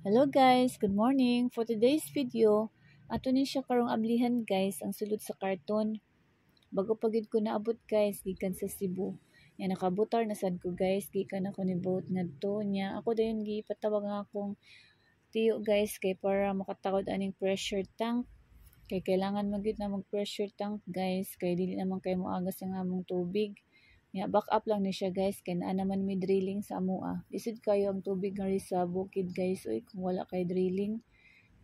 Hello guys, good morning. For today's video, ato ni siya karong ablihan guys ang sulod sa karton. Bago pagid ko naabot guys gikan sa Cebu. Ya nakabutar na sad ko guys gikan ako ni boat ngadto niya. Ako dayon gipatawag nga akong tiyo guys kay para makatawad aning pressure tank. Kay kailangan magyud na mag pressure tank guys kay dili naman kay moagas ang among tubig. Ya, back up lang ni siya guys kay naa naman may drilling sa amoa. Lisod kayo ang tubig nga ri sa bukid guys oy kung wala kay drilling.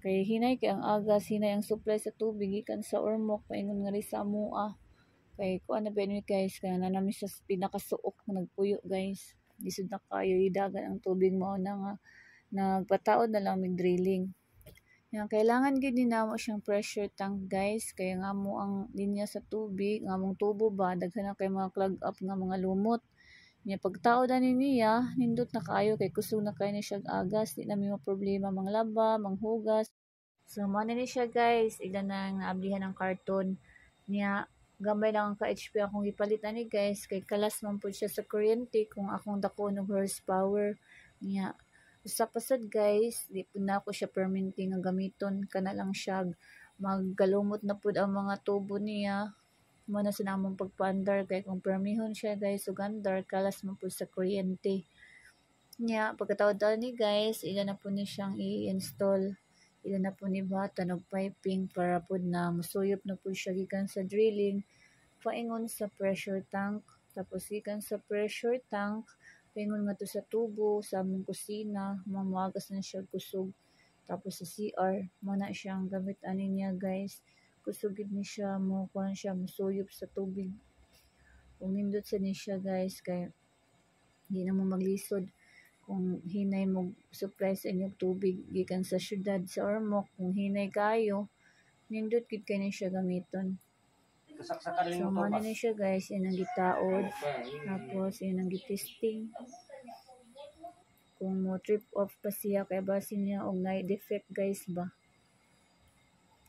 Kay hinay kay ang agas, hinay ang supply sa tubig gikan sa ormok paingon nga ri sa amoa. Kay kuan na ba ni guys kay nanami sa pinakasuok nga nagpuyo guys. Lisod na kayo idagan ang tubig mao na nga nagpataod na lang mig drilling. Yan, kailangan gid ni namo siyang pressure tank guys kaya nga mo ang linya sa tubig nga mong tubo ba daghan na kay mga clog up nga mga lumot nya pagtao ani niya nindot na kaayo kay kusog na kay ni siya agas di na may problema manglaba manghugas. So mo ni siya guys ila nang naablihan ng karton niya gamay lang ang ka HP akong gipalit ani guys kay kalas man pud siya sa kuryente kung akong dako og horsepower niya. Usa pa sad guys, di po na ako siya permanente nga gamiton kana lang siya maggalumot na pud ang mga tubo niya. Mo na sinamong pagpaandar kay kung permihon siya guys ug andar kalas man pud sa kuryente. Nya pagkatawad ni guys, ila na po ni siyang i-install. Ila na po ni batan og piping para pud na musuyop na pud siya gikan sa drilling paingon sa pressure tank. Tapos gikan sa pressure tank paingon nga to sa tubo sa among kusina mamagas na siya kusog. Tapos sa CR mo na siyang gamit ani niya guys kusugid ni siya mo kuan siya musuyop sa tubig kung nindot sa ni siya guys kay di na mo maglisod kung hinay mo supply sa inyong tubig gikan sa syudad sa Ormoc kung hinay kayo nindot gid kay ni siya gamiton. So mo na siya guys yan ang gitaod tapos yan ang gitesting kung mo trip off pa siya kay basin niya og na defect guys ba.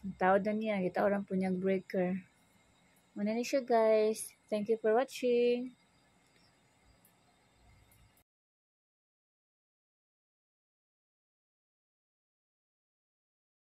Ang tawad na niya, gitawran po niyang breaker. Muna ni siya guys. Thank you for watching.